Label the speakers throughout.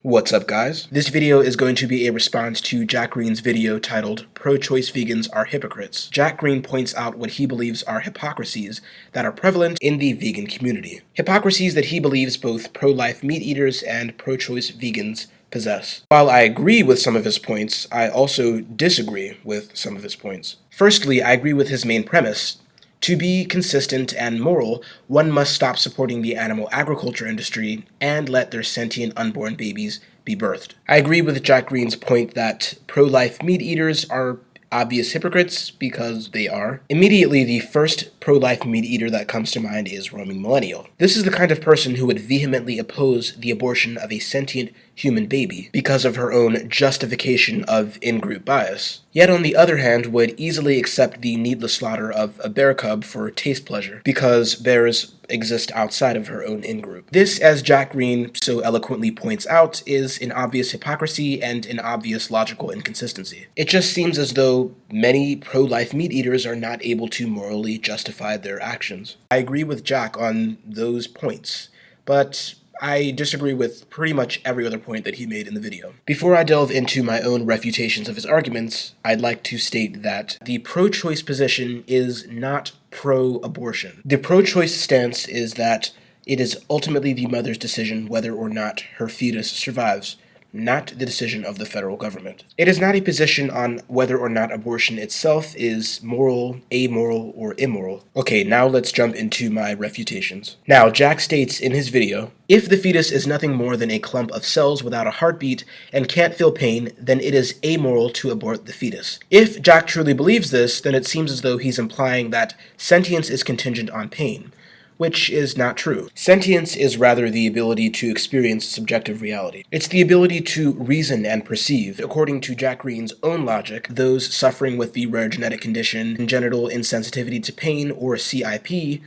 Speaker 1: What's up, guys? This video is going to be a response to Jack Green's video titled "Pro-Choice Vegans Are Hypocrites." Jack Green points out what he believes are hypocrisies that are prevalent in the vegan community. Hypocrisies that he believes both pro-life meat eaters and pro-choice vegans possess. While I agree with some of his points, I also disagree with some of his points. Firstly, I agree with his main premise. To be consistent and moral, one must stop supporting the animal agriculture industry and let their sentient unborn babies be birthed. I agree with Jack Green's point that pro-life meat eaters are obvious hypocrites, because they are. Immediately, the first pro-life meat eater that comes to mind is roaming millennial. This is the kind of person who would vehemently oppose the abortion of a sentient human baby because of her own justification of in-group bias, yet on the other hand would easily accept the needless slaughter of a bear cub for taste pleasure, because bears exist outside of her own in-group. This, as Jack Green so eloquently points out, is an obvious hypocrisy and an obvious logical inconsistency. It just seems as though many pro-life meat eaters are not able to morally justify their actions. I agree with Jack on those points, but I disagree with pretty much every other point that he made in the video. Before I delve into my own refutations of his arguments, I'd like to state that the pro-choice position is not pro-abortion. The pro-choice stance is that it is ultimately the mother's decision whether or not her fetus survives, not the decision of the federal government. It is not a position on whether or not abortion itself is moral, amoral, or immoral. Okay, now let's jump into my refutations. Now, Jack states in his video, if the fetus is nothing more than a clump of cells without a heartbeat and can't feel pain, then it is amoral to abort the fetus. If Jack truly believes this, then it seems as though he's implying that sentience is contingent on pain, which is not true. Sentience is rather the ability to experience subjective reality. It's the ability to reason and perceive. According to Jack Green's own logic, those suffering with the rare genetic condition, congenital insensitivity to pain, or CIP,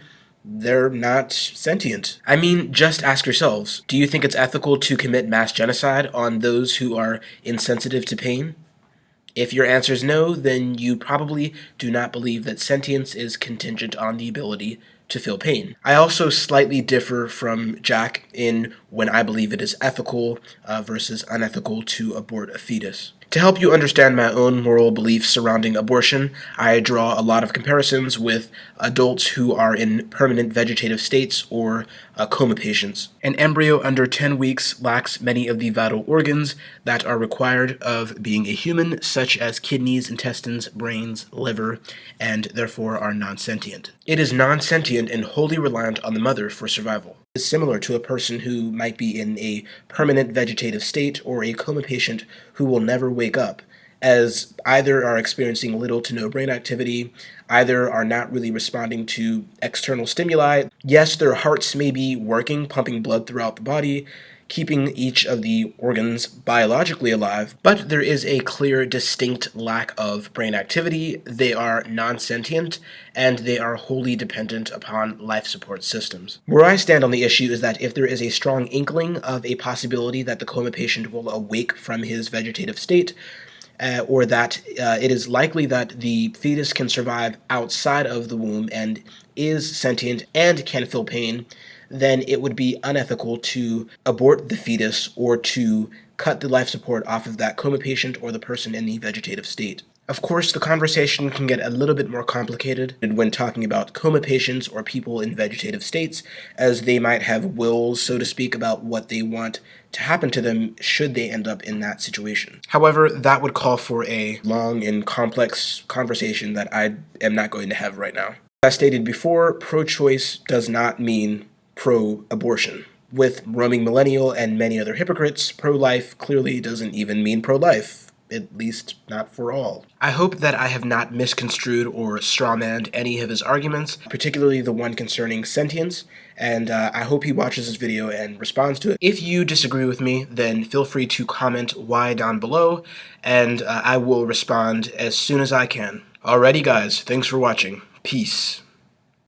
Speaker 1: they're not sentient. I mean, just ask yourselves, do you think it's ethical to commit mass genocide on those who are insensitive to pain? If your answer is no, then you probably do not believe that sentience is contingent on the ability to feel pain. I also slightly differ from Jack in when I believe it is ethical versus unethical to abort a fetus. To help you understand my own moral beliefs surrounding abortion, I draw a lot of comparisons with adults who are in permanent vegetative states or coma patients. An embryo under 10 weeks lacks many of the vital organs that are required of being a human, such as kidneys, intestines, brains, liver, and therefore are non-sentient. It is non-sentient and wholly reliant on the mother for survival. It is similar to a person who might be in a permanent vegetative state or a coma patient who will never wake up, as either are experiencing little to no brain activity, either are not really responding to external stimuli. Yes, their hearts may be working, pumping blood throughout the body, keeping each of the organs biologically alive, but there is a clear, distinct lack of brain activity. They are non-sentient, and they are wholly dependent upon life support systems. Where I stand on the issue is that if there is a strong inkling of a possibility that the coma patient will awake from his vegetative state, or that it is likely that the fetus can survive outside of the womb and is sentient and can feel pain, then it would be unethical to abort the fetus or to cut the life support off of that coma patient or the person in the vegetative state. Of course, the conversation can get a little bit more complicated when talking about coma patients or people in vegetative states, as they might have wills, so to speak, about what they want to happen to them should they end up in that situation. However, that would call for a long and complex conversation that I am not going to have right now. As stated before, pro-choice does not mean pro-abortion. With roaming millennial and many other hypocrites, pro-life clearly doesn't even mean pro-life, at least not for all. I hope that I have not misconstrued or strawmanned any of his arguments, particularly the one concerning sentience, and I hope he watches this video and responds to it. If you disagree with me, then feel free to comment why down below, and I will respond as soon as I can. Alrighty guys, thanks for watching. Peace.